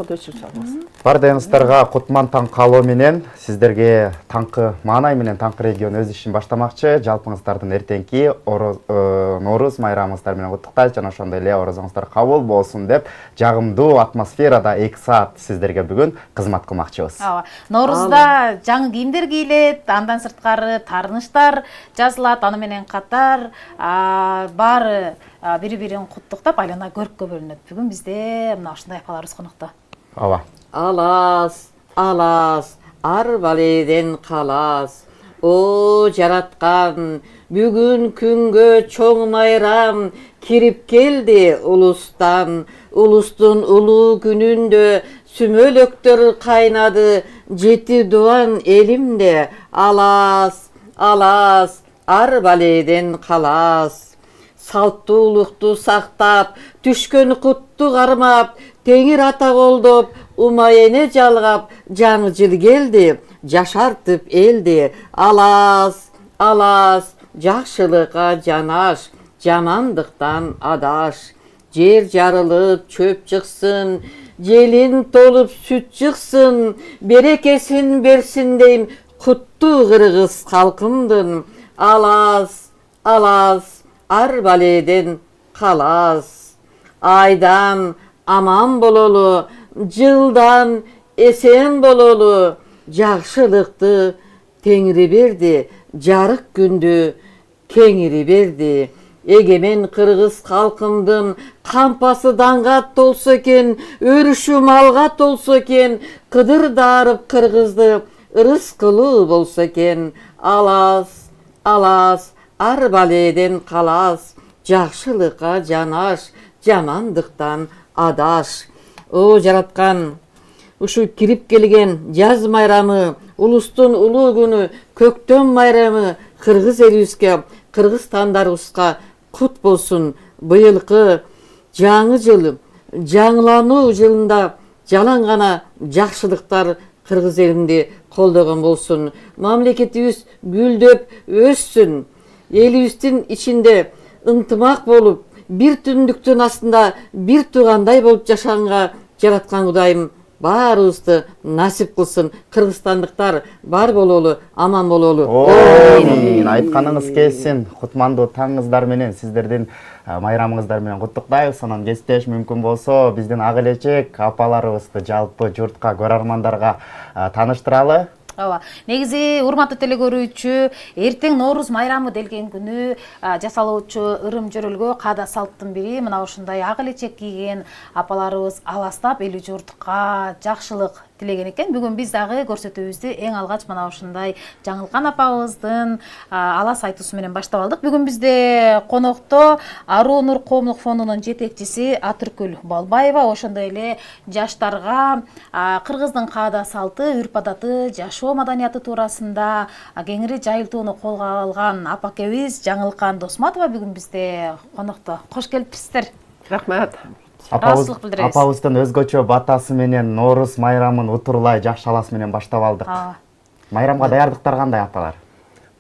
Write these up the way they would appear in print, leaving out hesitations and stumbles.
болот, өчүрүп салыңыз. Бардыгыңыздарга кутман таң каалоо менен сиздерге таңкы маанай менен таңкы регион өз ишин баштамакчы. Жалпыңыздардын эртеңки Нооруз майрамыңыздар менен куттуктайт жана ошондой эле орозоңуздар кабыл болсун деп жагымдуу атмосферада 2 саат сиздерге бүгүн кызмат кылмакчыбыз. Ноорузда жаңы кийимдер кийилет, андан сырткары таарыныштар жазылат, аны менен катар баары бири-бирин куттуктап айлана көрккө бөлүнөт. Бүгүн бизде мына ушундай апаларыбыз конокто. Алас, алас, ар баледен калас. О жараткан, бүгүн күнгө чоң майрам кирип келди улустан. Улустун улуу күнүндө сүмөлөктөр кайнады, жети дуан элимде. Алас, алас, ар баледен калас. Салттуулукту сактап, түшкөн кутту кармап, теңир ата колдоп, умайене жалгап, жаңы жыл келди, жашартып элди. Алас, алас, жакшылыкка жанаш, жамандыктан адаш. Жер жарылып чөп чыксын, желин толуп сүт чыксын, берекесин берсин дейм, куттуу кыргыз калкымдын. Алас, алас, ар баледен калас. Айдан аман бололу, жылдан эсен бололу. Жакшылыкты теңири берди, жарык күндү кеңири берди. Эгемен кыргыз калкымдын кампасы даңга толсо экен, өрүшү малга толсо экен, кыдыр дарып кыргызды ырыс кылуу болсо экен. Алас, алас, ар баледен калас, жакшылыкка жанаш, жамандыктан адаш. О жараткан, ушу кирип келген жаз майрамы, улустун улуу күнү, көктөм майрамы кыргыз элибизге, кыргызстандарыбызга кут болсун. Быйылкы жаңы жыл, жаңылануу жылында жалаң гана жакшылыктар кыргыз элимди колдогон болсун. Мамлекетибиз гүлдөп өссүн. Элибиздин ичинде ынтымак болуп, бир түндүктүн астында бир туугандай болуп жашаганга жараткан Кудайым баарыбызды насип кылсын. Кыргызстандыктар бар бололу, аман бололу. Амин. Айтканыңыз келсин. Кутмандуу таңыңыздар менен сиздердин майрамыңыздар менен куттуктайбыз. Анан кесиптеш мүмкүн болсо биздин ак элечек апаларыбызды жалпы журтка, көрөрмандарга тааныштыралы. Негизи урматтуу теле көрүүчү, эртең Нооруз майрамы делген күнү жасалуучу ырым жөрөлгө каада салттын бири мына ушундай ак элечек кийген апаларыбыз аластап эли журтка жакшылык тилеген экен. Бүгүн биз дагы көрсөтүүбүздү эң алгач мына ушундай жаңылкан апабыздын алас айтуусу менен баштап алдык. Бүгүн бизде конокто Аруу Нур коомдук фондунун жетекчиси Атыркүл Балбаева ошондой эле жаштарга кыргыздын каада салты, үрп адаты, жашоо маданияты туурасында кеңири жайылтууну колго алган апакебиз Жаңылкан Досматова бүгүн бизде конокто. Кош келипсиздер. Рахмат. Апабыздын өзгөчө батасы менен Нооруз майрамын утурлай жакшы алас менен баштап алдык. Майрамга даярдыктар кандай апалар?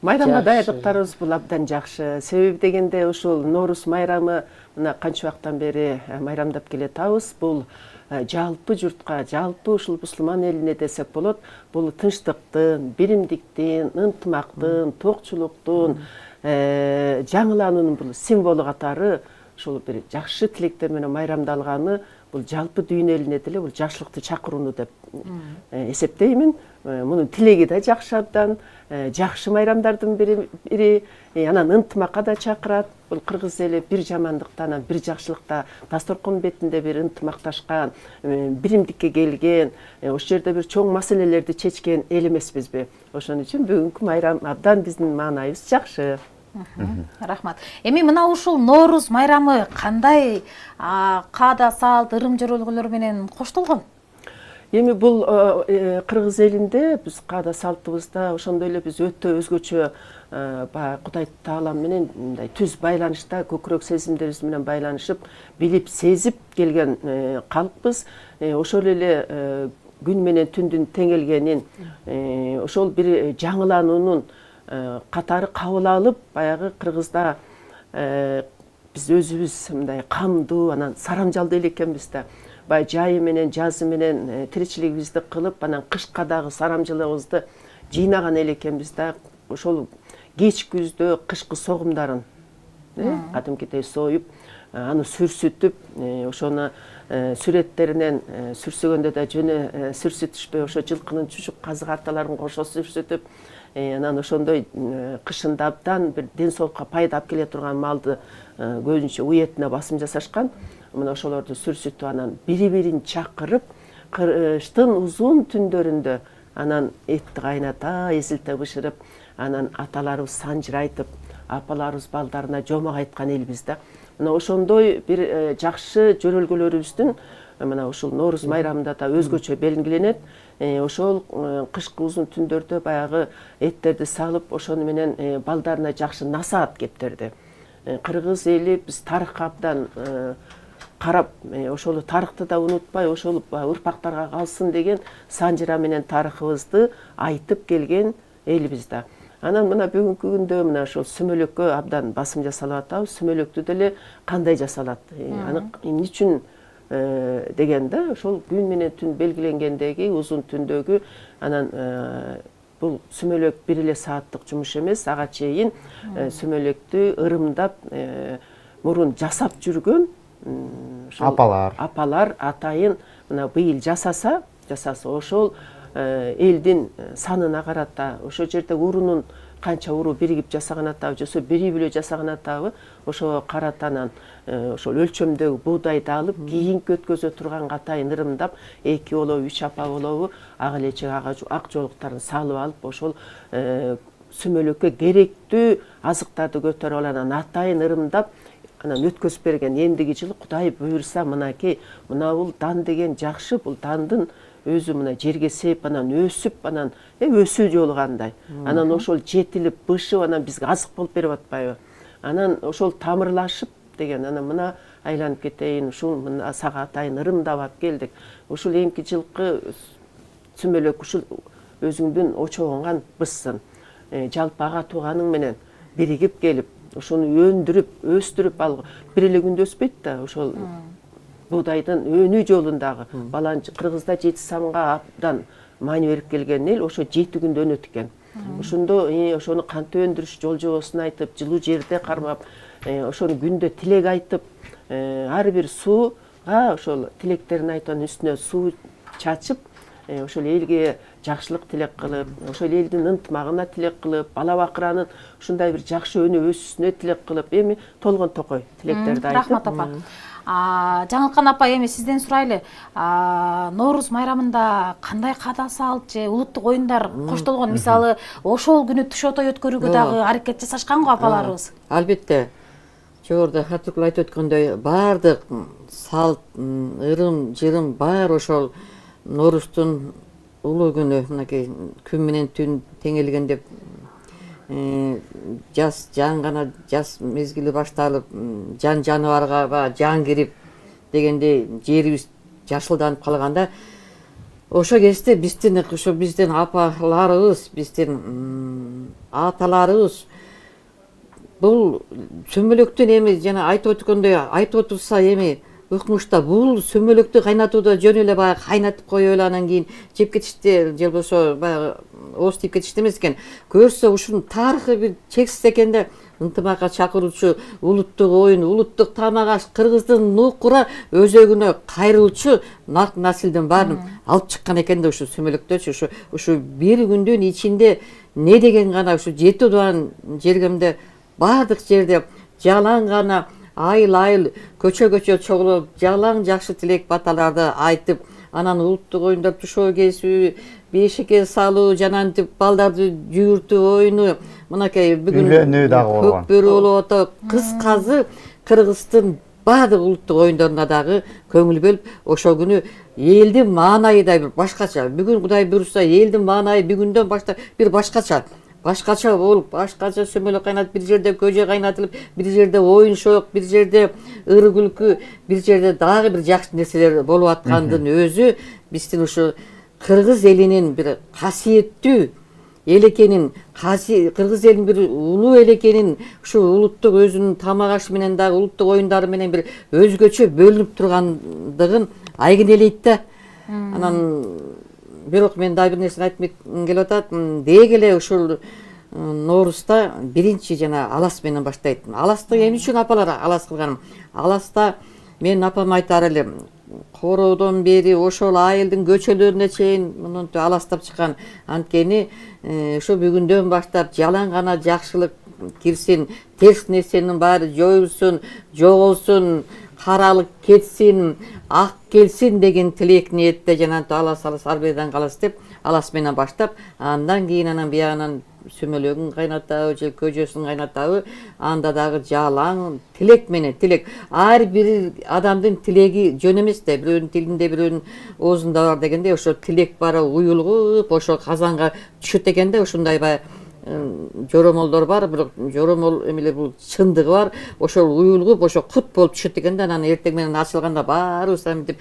Майрамга даярдыктарыбыз бул абдан жакшы. Себеби дегенде ушул Нооруз майрамы мына канча убактан бери майрамдап келатабыз. Бул жалпы журтка, жалпы ушул мусулман элине десек болот, бул тынчтыктын, биримдиктин, ынтымактын, токчулуктун, жаңылануунун бул символу катары ушул бир жакшы тилектер менен майрамдалганы бул жалпы дүйнө элине деле бул жакшылыкты чакырууну деп эсептеймин. Мунун тилеги да жакшы абдан, жакшы майрамдардын бири, анан ынтымакка да чакырат. Бул кыргыз эли бир жамандыкта, бир жакшылыкта дасторкон бетинде бир ынтымакташкан, биримдикке келген, ошол жерде бир чоң маселелерди чечкен эл эмеспизби? Ошон үчүн бүгүнкү майрам абдан биздин маанайыбыз жакшы. Рахмат. Эми мына ушул Нооруз майрамы кандай каада салт, ырым жөрөлгөлөр менен коштолгон? Эми бул кыргыз элинде биз каада салтыбызда ошондой эле биз өтө өзгөчө баягы Кудай Таалам менен мындай түз байланышта, көкүрөк сезимдерибиз менен байланышып, билип, сезип келген калкпыз. Ошол эле күн менен түндүн теңелгенин, ошол бир жаңылануунун катары кабыл алып, баягы кыргызда биз өзүбүз мындай камдуу, анан сарамжалдуу эле экенбиз да. баягы жайы менен жазы менен тиричилигибизди кылып, анан кышка дагы сарамжылыгыбызды жыйнаган эле экенбиз да. Ошол кеч күздө кышкы согумдарын кадимкидей союп, аны сүрсүтүп, ошону сүреттеринен сүрсөгөндө да жөнө сүрсүтүшпөй, ошо жылкынын чучук казык арталарын кошо сүрсүтүп, анан ошондой кышында абдан бир ден соолукка пайда алып келе турган малды көбүнчө уетине басым жасашкан. Мына ошолорду сүрсүтүп, анан бири-бирин чакырып, кыштын узун түндөрүндө анан этти кайната, эзилте бышырып, анан аталарыбыз санжыр айтып, апаларыбыз балдарына жомок айткан элбиз да. Мына ошондой бир жакшы жөрөлгөлөрүбүздүн мына ушул Нооруз майрамында да өзгөчө белгиленет. Ошол кышкы узун түндөрдө баягы эттерди салып, ошону менен балдарына жакшы насаат кептерди. Кыргыз эли биз тарыхка абдан карап, ошол тарыхты да унутпай, ошол урпактарга калсын деген санжыра менен тарыхыбызды айтып келген элбиз да. Анан мына бүгүнкү күндө мына ошол сүмөлөккө абдан басым жасалып атабыз. Сүмөлөктү деле кандай жасалат? Аны эмне үчүн деген да, ошол күн менен түн белгиленгендеги узун түндөгү, анан бул сүмөлөк бир эле сааттык жумуш эмес, ага чейин сүмөлөктү ырымдап мурун жасап жүргөн апалар атайын мына быйыл жасаса ошол элдин санына карата, ошол жерде урунун канча уру биригип жасаган атабы, жосо бири-бирөө жасаган атабы, ошого каратанан ошол өлчөмдөгү буудайды алып, кийинки өткөзө турганга атайын ырымдап, 2 болобу, 3 апа болобу, ак элечек ак жоолуктарын салып алып, ошол сүмөлөккө керектүү азыктарды көтөрүп алып, анан атайын ырымдап, анан өткөзүп берген. Эндиги жылы Кудай буйруса, мынакей, мына бул дан деген жакшы, бул дандын өзү мына жерге сээп, анан өсүп, анан өсүү жолу кандай. Анан ошол жетилип, бышып, анан бизге азык болуп берип атпайбы? Анан ошол тамырлашып деген, анан мына айланып кетейин, ушул мына сага атайын ырымдап алып келдик. Ушул эмки жылкы сүмөлөк ушул өзүңдүн очогуңан быссын. Жалпы ага тууганың менен биригип келип, ошону өндүрүп, өстүрүп ал бир эле күндө өспөйт да, ошол буудайдын өнүү жолундагы Кыргызда 7 самга абдан маани берип келген эл ошо 7 күндө өнөт экен. Ошондо ошону кантип өндүрүш жол жобосун айтып, жылуу жерде кармап, ошону күндө тилек айтып, ар бир сууга ошол тилектерин айтып, үстүнө суу чачып, ошол элге жакшылык тилек кылып, ошол элдин ынтымагына тилек кылып, бала бакыранын ушундай бир жакшы өнүп өсүшүнө тилек кылып, эми толгон токой тилектерди айтып. Рахмат апа. Жаңылкан апа, эми сизден сурайлы. Нооруз майрамында кандай каада салт же улуттук оюндар коштолгон? Мисалы, ошол күнү туш отой өткөрүүгө дагы аракет жасашкан го апаларыбыз. Албетте. Жогоруда Хатыркул айтып өткөндөй, баардык салт, ырым, жырым баары ошол Ноорустун улуу күнү, мынакей күн менен түн теңелген деп, жаз жаңгана, жаз мезгили башталып, жан жаныбарга жан кирип дегендей жерибиз жашылданып калганда, ошо кезде биздин апаларыбыз, биздин аталарыбыз бул сүмөлөктүн эми жана айтып өткөндөй айтып отурса эми ыкмышта бул сүмөлөктү кайнатууда жөн эле баягы кайнатып коюп эле анан кийин жеп кетишти, же болбосо баягы ооз тийип кетишти эмес экен. Көрсө ушунун тарыхы бир чексиз экен да, ынтымакка чакыруучу улуттук оюн, улуттук тамак аш, кыргыздын нукура өзөгүнө кайрылуучу насилдин баарын алып чыккан экен да ушу сүмөлөктөчү. Ушу бир күндүн ичинде не деген гана ушу 7 дуан жергемде баардык жерде жалаң гана айыл көчө чогулуп, жалаң жакшы тилек баталарды айтып, анан улуттук оюндар тушоо кесүү, бешикке салуу, жанантип балдарды жүгүртүү оюну, мынакей бүгүн үйлөнүү дагы болгон. Көк бөрү болуп атат. Кыскасы Кыргыздын баардык улуттук оюндарына дагы көңүл бөлүп, ошол күнү элдин маанайы да бир башкача. Бүгүн Кудай буйруса элдин маанайы бүгүндөн баштап бир башкача болуп, башкача сүмөлөк кайнатып, бир жерде көжө кайнатылып, бир жерде оюн шоок, бир жерде ыры күлкү, бир жерде дагы бир жакшы нерселер болуп аткандын өзү биздин ушу кыргыз элинин бир касиеттүү эл экенин, кыргыз элинин бир улуу эл экенин, ушу улуттук өзүнүн тамак ашы менен дагы улуттук оюндары менен бир өзгөчө бөлүнүп тургандыгын айгинелейт да. Анан бирок мен дагы бир нерсени айтмакчы келип атат. Деги эле ушул Ноорузда биринчи жана алас менен баштайт. Аласты эмне үчүн апалар алас кылганым? Аласта мен апам айтар эле, короодон бери ошол айылдын көчөлөрүнө чейин мынтип аластап чыккан. Анткени ошо бүгүндөн баштап жалаң гана жакшылык кирсин, терс нерсенин баары жоюлсун, жоголсун, каралык кетсин, ак келсин деген тилек ниетте жана алас ар бирден калас деп алас менен баштап, андан кийин анан биягынан сүмөлөгүн кайнатабы же көжөсүн кайнатабы, анда дагы жалаң тилек менен тилек. Ар бир адамдын тилеги жөн эмес да, бирөөнүн тилинде, бирөөнүн оозунда бар дегенде, ошо тилек бара уюлгуп, ошо казанга түшөт экен да. Ушундай баягы жоромолдор бар, бирок жоромол эмелер бул чындыгы бар. Ошол уюлгуп, ошо кут болуп түшөт экен да. Анан эртең менен ачылганда баарыбыз мынтип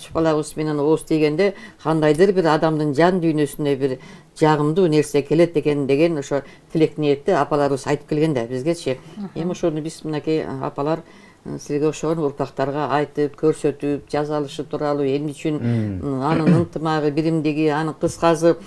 чыпалагыбыз менен ооз тийгенде кандайдыр бир адамдын жан дүйнөсүнө бир жагымдуу нерсе келет экен деген ошо тилек ниетти апаларыбыз айтып келген да бизгечи. Эми ошону биз мынакей апалар силерге окшогон урпактарга айтып, көрсөтүп, жаза алышы тууралуу, эмне үчүн анын ынтымагы, биримдиги, анын кыскасы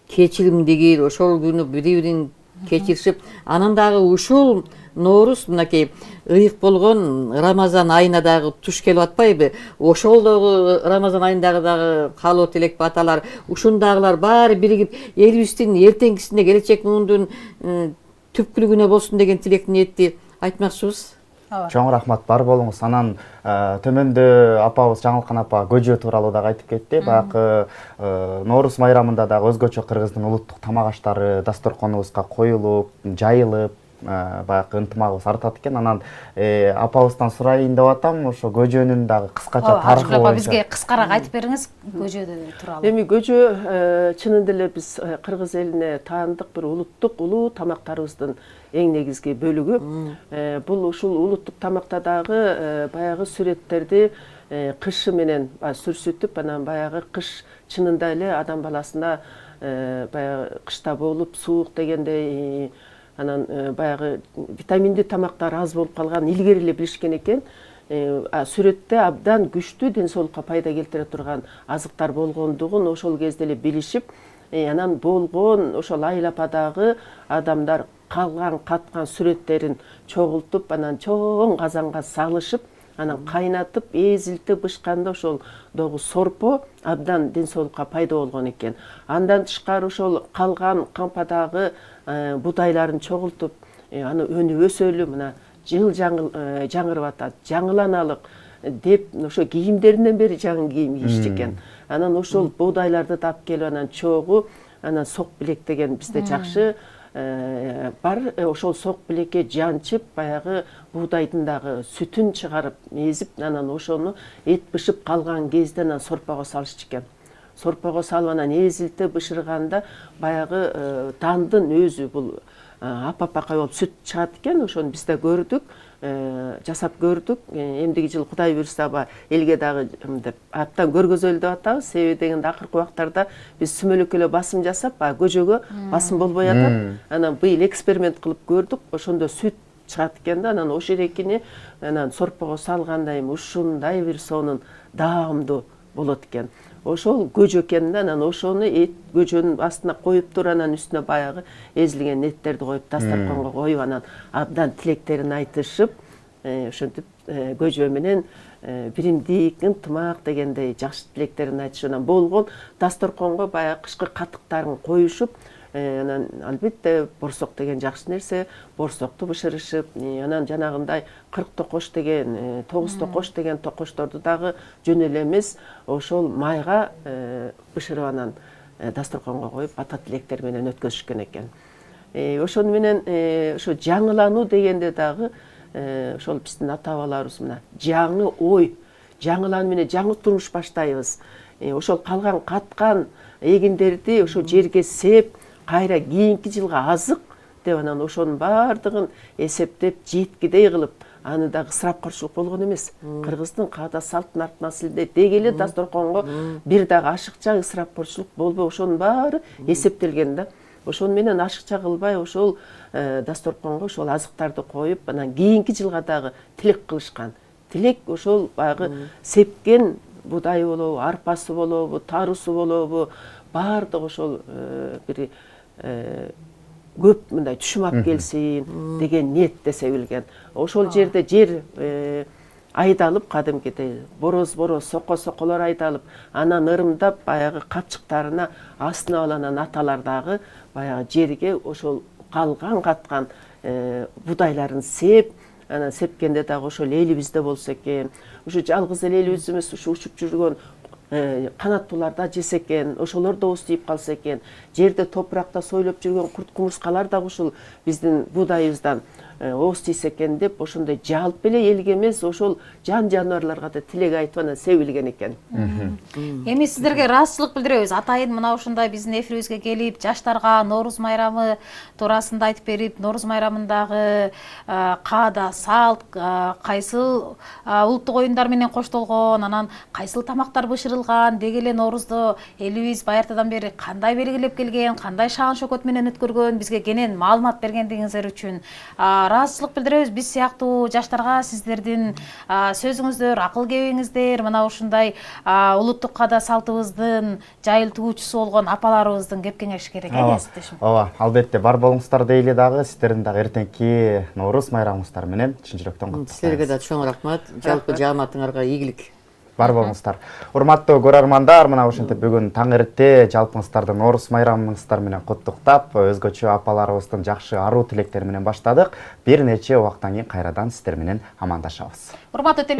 кечиримдиги, ошол күнү бири-бирин кечиришип, анан дагы ушул Норуз мынакей ыйык болгон Рамазан айына дагы туш келип атпайбы? Ошол дагы Рамазан айындагы дагы каалоо тилек баталар, ушундагылар баары биригип элибиздин эртеңкисине, келечек мундун түпкүлүгүнө болсун деген тилек ниетти айтмакчыбыз. Чоң рахмат, бар болуңуз. Анан төмөндө апабыз Жаңылкан апа көжө тууралуу дагы айтып кетти. Баягы Норуз майрамында дагы өзгөчө кыргыздын улуттук тамак аштары дасторконубузга коюлуп, жайылып, баягы ынтымагыбыз артат экен. Анан апабыздан сурайын деп атам, ошо көжөнүн дагы кыскача тарыхы боюнча. Бизге кыскараак айтып бериңиз көжө тууралуу. Эми көжө чынында эле биз кыргыз элине таандык бир улуттук улуу тамактарыбыздын эң негизги бөлүгү. Бул ушул улуттук тамакта дагы баягы сүрөттөрдү кышы менен сүрсүтүп, анан баягы кыш чынында эле адам баласына баягы кышта болуп суук дегенде анан баягы витаминдүү тамактар аз болуп калган илгери эле билишкен экен. Сүрөттө абдан күчтүү ден соолукка пайда келтире турган азыктар болгондугун ошол кезде эле билишип, анан болгон ошол айлападагы адамдар калган каткан сүрөттерин чогултуп, анан чоң казанга салышып, анан кайнатып, эзилтип бышканда ошол догу сорпо абдан ден соолукка пайда болгон экен. Андан тышкары ошол калган кампадагы будайларын чогултуп, аны өнүп өсөлү, мына жыл жаңырып атат, жаңыланалык деп ошо кийимдеринен бери жаңы кийим кийишти экен. Анан ошол будайларды тап келип, анан чогуу, анан сок билек деген бизде жакшы бар. Ошол сок билекке жанчып, баягы буудайдын дагы сүтүн чыгарып, эзип, анан ошону эт бышып калган кезде анан сорпого салышчу экен. Сорпого салып анан эзилтип бышырганда баягы дандын өзү бул апа-апакай болуп сүт чыгат экен. Ошону биз да көрдүк, жасап көрдүк. Эмдиги жыл Кудай буйрса элге дагы деп аттан көргөзөлү деп атабыз. Себеби дегенде акыркы убактарда биз сүмөлөккөлө басым жасап, көжөгө басым болбой атат. Анан быйыл эксперимент кылып көрдүк. Ошондо сүт чыгат экен да, анан ошол экини анан сорпого салганда эми ушундай бир сонун даамдуу болот экен. Ошол көжө экен да, анан ошону эт көжөнүн астына коюп туруп, анан үстүнө баягы эзилген эттерди коюп, дасторконго коюп, анан абдан тилектерин айтышып, ошентип көжө менен биримдик, ынтымак дегендей жакшы тилектерин айтышып, анан болгон дасторконго баягы кышкы катыктарын коюшуп, анан албетте борсок деген жакшы нерсе, борсокту бышырышып, анан жанагындай 40 токош деген, 9 токош деген токошторду дагы жөн эле эмес ошол майга бышырып анан дасторконго коюп, ата тилектер менен өткөзүшкөн экен. Ошону менен ошо жаңылануу дегенде дагы ошол биздин ата бабаларыбыз мына жаңы ой, жаңылануу менен жаңы турмуш баштайбыз. Ошол калган каткан эгиндерди ошо жерге сеп, кайра кийинки жылга азык деп анан ошонун баардыгын эсептеп, жеткидей кылып, аны дагы ысырапкорчулук болгон эмес. Кыргыздын каада салтын артына силдей дегеле дасторконго бир дагы ашыкча ысырапкорчулук болбой, ошонун баары эсептелген да. Ошону менен ашыкча кылбай ошол дасторконго ошол азыктарды коюп, анан кийинки жылга дагы тилек кылышкан. Тилек ошол баягы сепкен будай болобу, арпасы болобу, тарусу болобу, баардык ошол бир көп мындай түшүм алып келсин деген ниетте себилген. Ошол жерде жер айдалып, кадимкидей бороз соколор айдалып, анан ырымдап баягы капчыктарына астына аланан аталар дагы баягы жерге ошол калган каткан будайларын сеп, анан сепкенде дагы ошол элибизде болсо экен, ушу жалгыз эле элибиз эмес, ушу учуп жүргөн канаттууларда жесе экен, ошолор да устуйуп калса экен, жерде топуракта сойлоп жүргөн курт кумурскалар дагы ушул биздин будайыбыздан ооз тийсе экен деп, ошондой жалпы эле элге эмес, ошол жан жаныбарларга да тилек айтып анан себилген экен. Эми сиздерге ыраазычылык билдиребиз. Атайын мына ушундай биздин эфирибизге келип, жаштарга Нооруз майрамы туурасында айтып берип, Нооруз майрамындагы каада, салт, кайсыл улуттук оюндар менен коштолгон, анан кайсыл тамактар бышырылган, деги эле Ноорузду элибиз баяртадан бери кандай белгилеп келген, кандай шаан шөкөт менен өткөргөн, бизге кенен маалымат бергендигиңиздер үчүн ыраазычылык билдиребиз. Биз сыяктуу жаштарга сиздердин сөзүңүздөр, акыл кебиңиздер, мына ушундай улуттук каада салтыбыздын жайылтуучусу болгон апаларыбыздын кеп кеңеши керек эсептешим. Ооба, албетте бар болуңуздар дейли дагы, сиздердин дагы эртеңки Нооруз майрамыңыздар менен чын жүрөктөн куттуктайбыз. Силерге да чоң рахмат, жалпы жааматыңарга ийгилик. Бар болуңуздар. Урматтуу көрөрмандар, мына ушинтип бүгүн таң эрте жалпыңыздарды Нооруз майрамыңыздар менен куттуктап, өзгөчө апаларыбыздын жакшы аруу тилектери менен баштадык. Бир нече убакыттан кийин кайрадан сиздер менен амандашабыз. Урматтуу